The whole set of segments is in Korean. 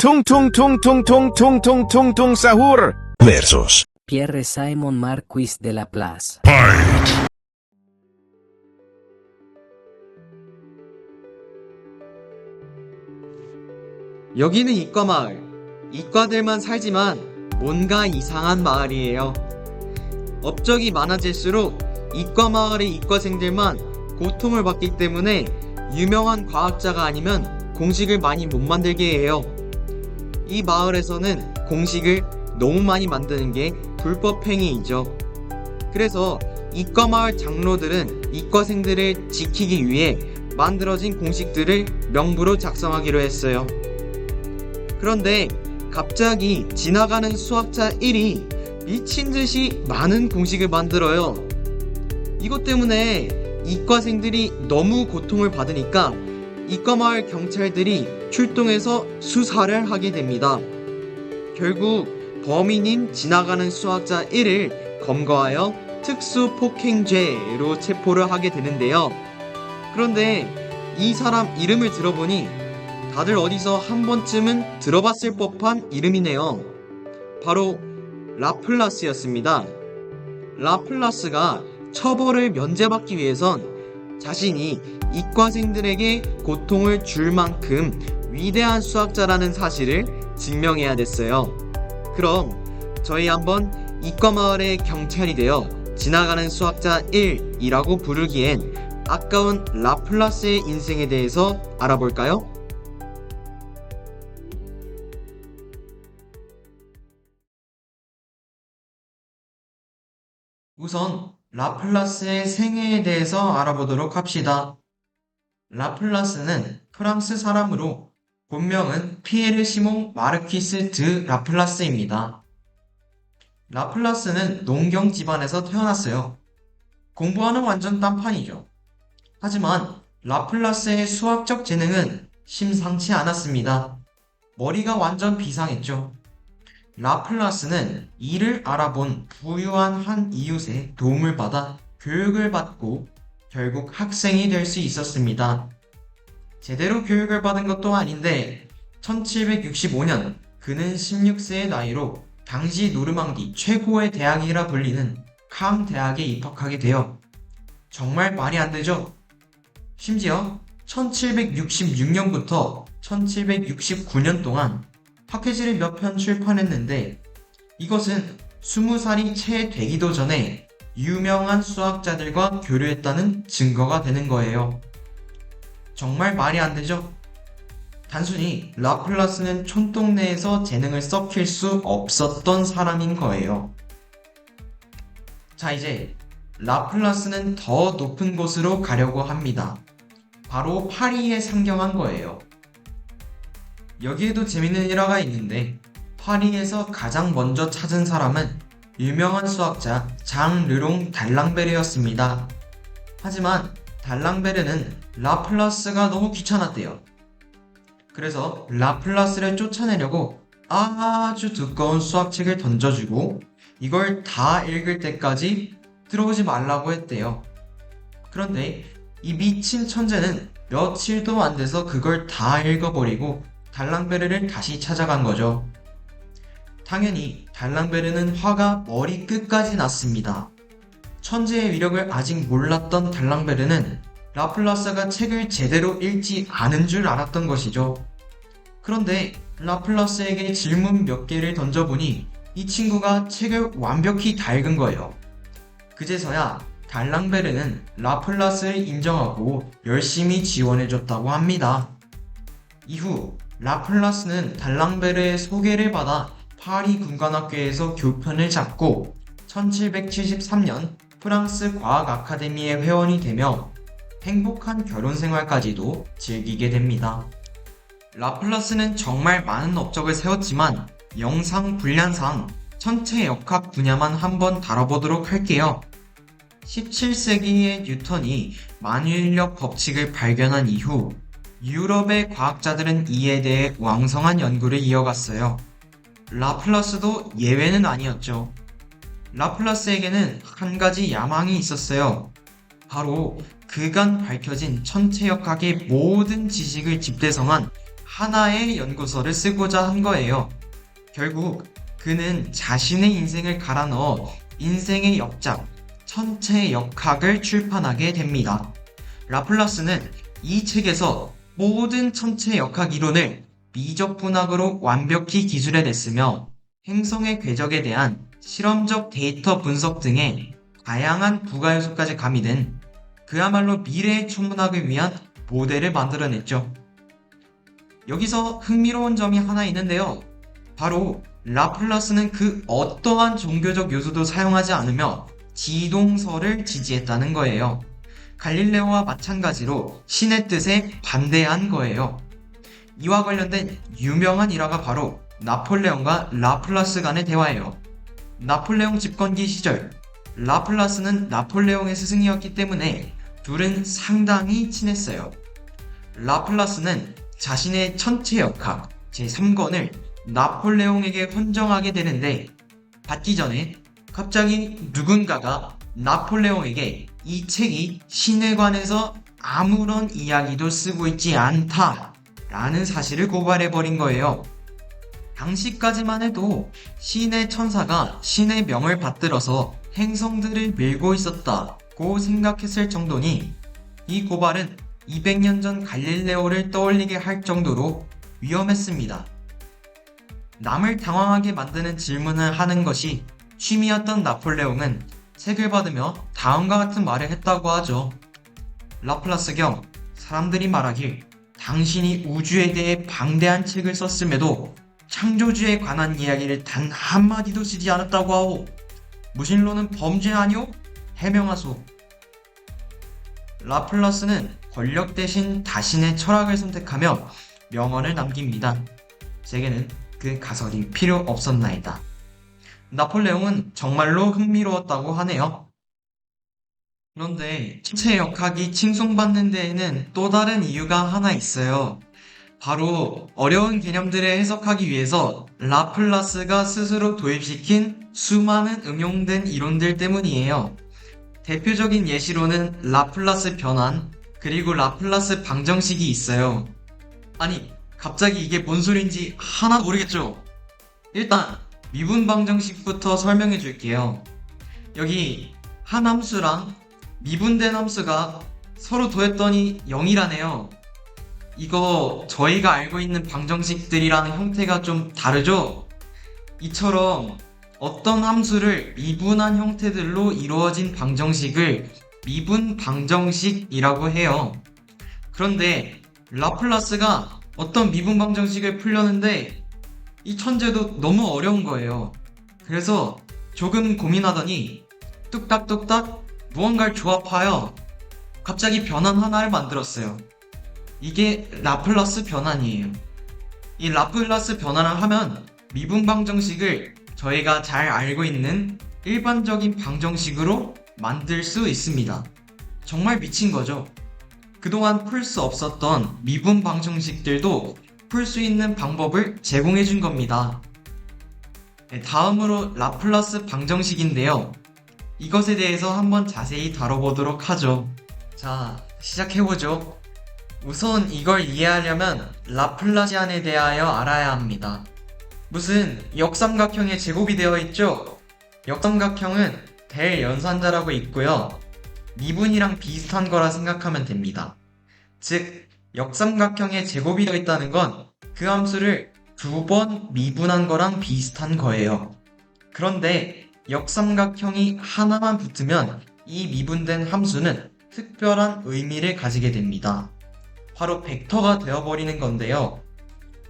Tung tung tung tung tung tung tung tung tung sahur versus Pierre Simon Marquis de Laplace. 여기는 이과마을. 이과들만 살지만 뭔가 이상한 마을이에요. 업적이 많아질수록 이과마을의 이과생들만 고통을 받기 때문에 유명한 과학자가 아니면 공식을 많이 못 만들게 해요. 이 마을에서는 공식을 너무 많이 만드는 게 불법행위이죠. 그래서 이과마을 장로들은 이과생들을 지키기 위해 만들어진 공식들을 명부로 작성하기로 했어요. 그런데 갑자기 지나가는 수학자 1이 미친듯이 많은 공식을 만들어요. 이것 때문에 이과생들이 너무 고통을 받으니까 이과마을 경찰들이 출동해서 수사를 하게 됩니다. 결국 범인인 지나가는 수학자 1을 검거하여 특수폭행죄로 체포를 하게 되는데요. 그런데 이 사람 이름을 들어보니 다들 어디서 한 번쯤은 들어봤을 법한 이름이네요. 바로 라플라스였습니다. 라플라스가 처벌을 면제받기 위해선 자신이 이과생들에게 고통을 줄 만큼 위대한 수학자라는 사실을 증명해야 됐어요. 그럼 저희 한번 이과마을의 경찰이 되어 지나가는 수학자 1이라고 부르기엔 아까운 라플라스의 인생에 대해서 알아볼까요? 우선 라플라스의 생애에 대해서 알아보도록 합시다. 라플라스는 프랑스 사람으로 본명은 피에르 시몽 마르퀴스 드 라플라스입니다. 라플라스는 농경 집안에서 태어났어요. 공부하는 완전 딴판이죠. 하지만 라플라스의 수학적 재능은 심상치 않았습니다. 머리가 완전 비상했죠. 라플라스는 이를 알아본 부유한 한 이웃의 도움을 받아 교육을 받고 결국 학생이 될 수 있었습니다. 제대로 교육을 받은 것도 아닌데 1765년 그는 16세의 나이로 당시 노르망디 최고의 대학이라 불리는 캄 대학에 입학하게 되어 정말 말이 안 되죠? 심지어 1766년부터 1769년 동안 학회지를 몇 편 출판했는데 이것은 20살이 채 되기도 전에 유명한 수학자들과 교류했다는 증거가 되는 거예요. 정말 말이 안 되죠? 단순히 라플라스는 촌동네에서 재능을 썩힐 수 없었던 사람인 거예요. 자, 이제 라플라스는 더 높은 곳으로 가려고 합니다. 바로 파리에 상경한 거예요. 여기에도 재밌는 일화가 있는데 파리에서 가장 먼저 찾은 사람은 유명한 수학자 장 르롱 달랑베르였습니다. 하지만 달랑베르는 라플라스가 너무 귀찮았대요. 그래서 라플라스를 쫓아내려고 아주 두꺼운 수학책을 던져주고 이걸 다 읽을 때까지 들어오지 말라고 했대요. 그런데 이 미친 천재는 며칠도 안 돼서 그걸 다 읽어버리고 달랑베르를 다시 찾아간 거죠. 당연히 달랑베르는 화가 머리 끝까지 났습니다. 천재의 위력을 아직 몰랐던 달랑베르는 라플라스가 책을 제대로 읽지 않은 줄 알았던 것이죠. 그런데 라플라스에게 질문 몇 개를 던져보니 이 친구가 책을 완벽히 다 읽은 거예요. 그제서야 달랑베르는 라플라스를 인정하고 열심히 지원해줬다고 합니다. 이후 라플라스는 달랑베르의 소개를 받아 파리 군관학교에서 교편을 잡고 1773년 프랑스 과학 아카데미의 회원이 되며 행복한 결혼 생활까지도 즐기게 됩니다. 라플라스는 정말 많은 업적을 세웠지만 영상 분량상 천체 역학 분야만 한번 다뤄보도록 할게요. 17세기의 뉴턴이 만유인력 법칙을 발견한 이후 유럽의 과학자들은 이에 대해 왕성한 연구를 이어갔어요. 라플라스도 예외는 아니었죠. 라플라스에게는 한 가지 야망이 있었어요. 바로 그간 밝혀진 천체역학의 모든 지식을 집대성한 하나의 연구서를 쓰고자 한 거예요. 결국 그는 자신의 인생을 갈아 넣어 인생의 역작, 천체 역학을 출판하게 됩니다. 라플라스는 이 책에서 모든 천체 역학 이론을 미적분학으로 완벽히 기술해냈으며 행성의 궤적에 대한 실험적 데이터 분석 등의 다양한 부가요소까지 가미된 그야말로 미래의 천문학을 위한 모델을 만들어냈죠. 여기서 흥미로운 점이 하나 있는데요. 바로 라플라스는 그 어떠한 종교적 요소도 사용하지 않으며 지동설을 지지했다는 거예요. 갈릴레오와 마찬가지로 신의 뜻에 반대한 거예요. 이와 관련된 유명한 일화가 바로 나폴레옹과 라플라스 간의 대화예요. 나폴레옹 집권기 시절, 라플라스는 나폴레옹의 스승이었기 때문에 둘은 상당히 친했어요. 라플라스는 자신의 천체역학 제3권을 나폴레옹에게 헌정하게 되는데 받기 전에 갑자기 누군가가 나폴레옹에게 이 책이 신에 관해서 아무런 이야기도 쓰고 있지 않다 라는 사실을 고발해버린 거예요. 당시까지만 해도 신의 천사가 신의 명을 받들어서 행성들을 밀고 있었다고 생각했을 정도니 이 고발은 200년 전 갈릴레오를 떠올리게 할 정도로 위험했습니다. 남을 당황하게 만드는 질문을 하는 것이 취미였던 나폴레옹은 책을 받으며 다음과 같은 말을 했다고 하죠. 라플라스 경, 사람들이 말하길 당신이 우주에 대해 방대한 책을 썼음에도 창조주에 관한 이야기를 단 한마디도 쓰지 않았다고 하오. 무신론은 범죄 아니오? 해명하소. 라플라스는 권력 대신 자신의 철학을 선택하며 명언을 남깁니다. 제게는 그 가설이 필요 없었나이다. 나폴레옹은 정말로 흥미로웠다고 하네요. 그런데 천체 역학이 칭송받는 데에는 또 다른 이유가 하나 있어요. 바로 어려운 개념들을 해석하기 위해서 라플라스가 스스로 도입시킨 수많은 응용된 이론들 때문이에요. 대표적인 예시로는 라플라스 변환, 그리고 라플라스 방정식이 있어요. 아니, 갑자기 이게 뭔 소린지 하나도 모르겠죠? 일단 미분 방정식부터 설명해 줄게요. 여기 한 함수랑 미분된 함수가 서로 더했더니 0이라네요. 이거 저희가 알고 있는 방정식들이랑 형태가 좀 다르죠? 이처럼 어떤 함수를 미분한 형태들로 이루어진 방정식을 미분 방정식이라고 해요. 그런데 라플라스가 어떤 미분 방정식을 풀려는데 이 천재도 너무 어려운 거예요. 그래서 조금 고민하더니 뚝딱뚝딱 무언가를 조합하여 갑자기 변환 하나를 만들었어요. 이게 라플라스 변환이에요. 이 라플라스 변환을 하면 미분 방정식을 저희가 잘 알고 있는 일반적인 방정식으로 만들 수 있습니다. 정말 미친 거죠. 그동안 풀 수 없었던 미분 방정식들도 풀 수 있는 방법을 제공해 준 겁니다. 다음으로 라플라스 방정식인데요. 이것에 대해서 한번 자세히 다뤄보도록 하죠. 자, 시작해보죠. 우선 이걸 이해하려면 라플라시안에 대하여 알아야 합니다. 무슨 역삼각형의 제곱이 되어 있죠? 역삼각형은 될 연산자라고 있고요. 미분이랑 비슷한 거라 생각하면 됩니다. 즉, 역삼각형의 제곱이 되어 있다는 건 그 함수를 2번 미분한 거랑 비슷한 거예요. 그런데 역삼각형이 하나만 붙으면 이 미분된 함수는 특별한 의미를 가지게 됩니다. 바로 벡터가 되어버리는 건데요.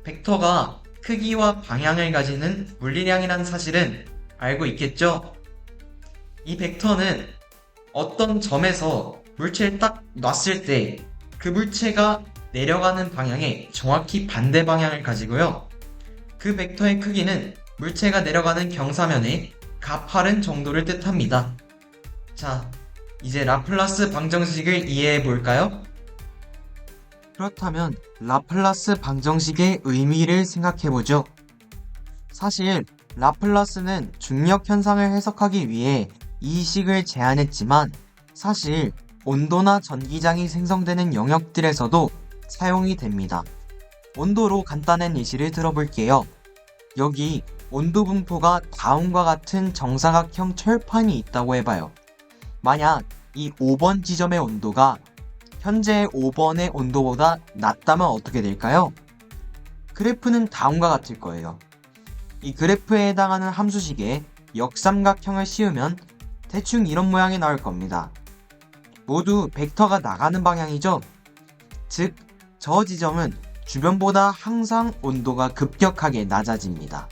벡터가 크기와 방향을 가지는 물리량이라는 사실은 알고 있겠죠? 이 벡터는 어떤 점에서 물체를 딱 놨을 때 그 물체가 내려가는 방향에 정확히 반대 방향을 가지고요. 그 벡터의 크기는 물체가 내려가는 경사면의 가파른 정도를 뜻합니다. 자, 이제 라플라스 방정식을 이해해 볼까요? 그렇다면 라플라스 방정식의 의미를 생각해 보죠. 사실 라플라스는 중력 현상을 해석하기 위해 이 식을 제안했지만 사실 온도나 전기장이 생성되는 영역들에서도 사용이 됩니다. 온도로 간단한 예시를 들어볼게요. 여기 온도 분포가 다음과 같은 정사각형 철판이 있다고 해봐요. 만약 이 5번 지점의 온도가 현재 5번의 온도보다 낮다면 어떻게 될까요? 그래프는 다음과 같을 거예요. 이 그래프에 해당하는 함수식에 역삼각형을 씌우면 대충 이런 모양이 나올 겁니다. 모두 벡터가 나가는 방향이죠? 즉, 저 지점은 주변보다 항상 온도가 급격하게 낮아집니다.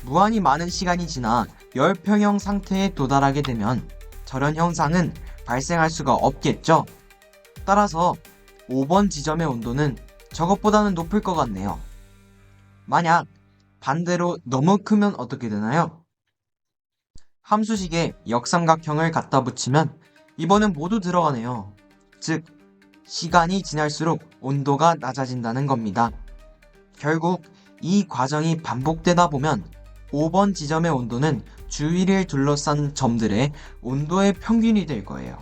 무한히 많은 시간이 지나 열평형 상태에 도달하게 되면 저런 현상은 발생할 수가 없겠죠? 따라서 5번 지점의 온도는 저것보다는 높을 것 같네요. 만약 반대로 너무 크면 어떻게 되나요? 함수식에 역삼각형을 갖다 붙이면 이번엔 모두 들어가네요. 즉, 시간이 지날수록 온도가 낮아진다는 겁니다. 결국 이 과정이 반복되다 보면 5번 지점의 온도는 주위를 둘러싼 점들의 온도의 평균이 될 거예요.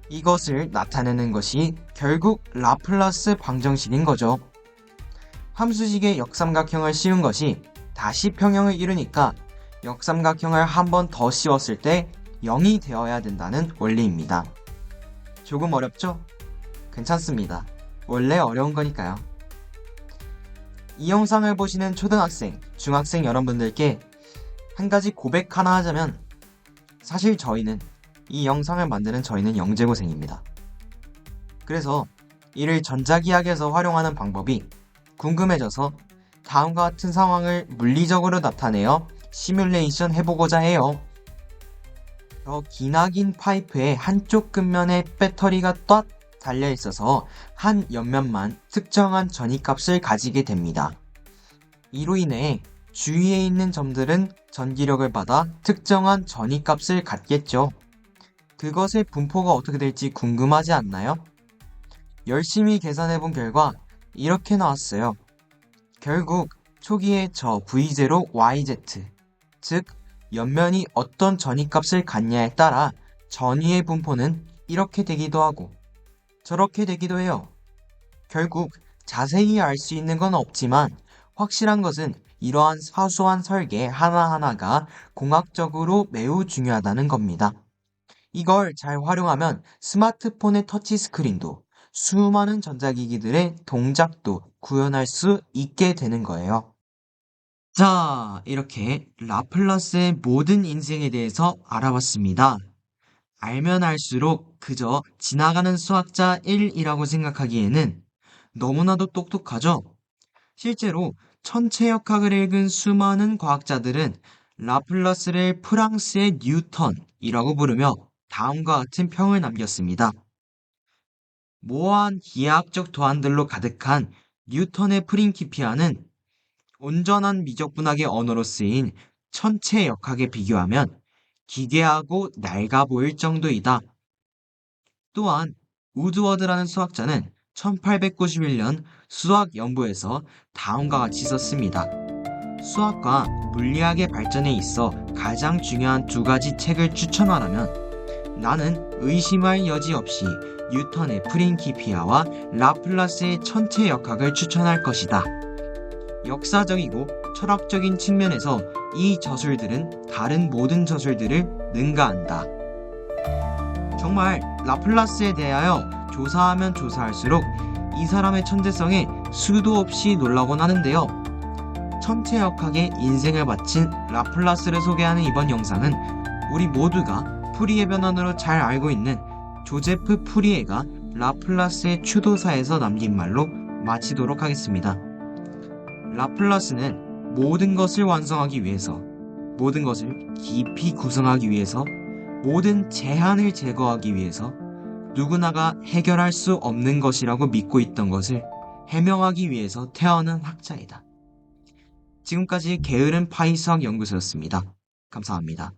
이것을 나타내는 것이 결국 라플라스 방정식인 거죠. 함수식의 역삼각형을 씌운 것이 다시 평형을 이루니까 역삼각형을 한 번 더 씌웠을 때 0이 되어야 된다는 원리입니다. 조금 어렵죠? 괜찮습니다. 원래 어려운 거니까요. 이 영상을 보시는 초등학생, 중학생 여러분들께 한 가지 고백 하나 하자면 사실 이 영상을 만드는 저희는 영재고생입니다. 그래서 이를 전자기하학에서 활용하는 방법이 궁금해져서 다음과 같은 상황을 물리적으로 나타내어 시뮬레이션 해보고자 해요. 저 기나긴 파이프의 한쪽 끝면에 배터리가 ጧ 달려있어서 한 옆면만 특정한 전위값을 가지게 됩니다. 이로 인해 주위에 있는 점들은 전기력을 받아 특정한 전위값을 갖겠죠. 그것의 분포가 어떻게 될지 궁금하지 않나요? 열심히 계산해본 결과 이렇게 나왔어요. 결국 초기에 저 V0, YZ, 즉 옆면이 어떤 전위값을 갖냐에 따라 전위의 분포는 이렇게 되기도 하고 저렇게 되기도 해요. 결국 자세히 알 수 있는 건 없지만 확실한 것은 이러한 사소한 설계 하나하나가 공학적으로 매우 중요하다는 겁니다. 이걸 잘 활용하면 스마트폰의 터치스크린도 수많은 전자기기들의 동작도 구현할 수 있게 되는 거예요. 자, 이렇게 라플라스의 모든 인생에 대해서 알아봤습니다. 알면 알수록 그저 지나가는 수학자 1이라고 생각하기에는 너무나도 똑똑하죠? 실제로 천체역학을 읽은 수많은 과학자들은 라플라스를 프랑스의 뉴턴이라고 부르며 다음과 같은 평을 남겼습니다. 모호한 기하학적 도안들로 가득한 뉴턴의 프린키피아는 온전한 미적분학의 언어로 쓰인 천체역학에 비교하면 기괴하고 낡아 보일 정도이다. 또한 우드워드라는 수학자는 1891년 수학연부에서 다음과 같이 썼습니다. 수학과 물리학의 발전에 있어 가장 중요한 두 가지 책을 추천하라면 나는 의심할 여지 없이 뉴턴의 프린키피아와 라플라스의 천체역학을 추천할 것이다. 역사적이고 철학적인 측면에서 이 저술들은 다른 모든 저술들을 능가한다. 정말 라플라스에 대하여 조사하면 조사할수록 이 사람의 천재성에 수도 없이 놀라곤 하는데요. 천체역학에 인생을 바친 라플라스를 소개하는 이번 영상은 우리 모두가 푸리에 변환으로 잘 알고 있는 조제프 푸리에가 라플라스의 추도사에서 남긴 말로 마치도록 하겠습니다. 라플라스는 모든 것을 완성하기 위해서, 모든 것을 깊이 구성하기 위해서, 모든 제한을 제거하기 위해서 누구나가 해결할 수 없는 것이라고 믿고 있던 것을 해명하기 위해서 태어난 학자이다. 지금까지 게으른 파이 수학 연구소였습니다. 감사합니다.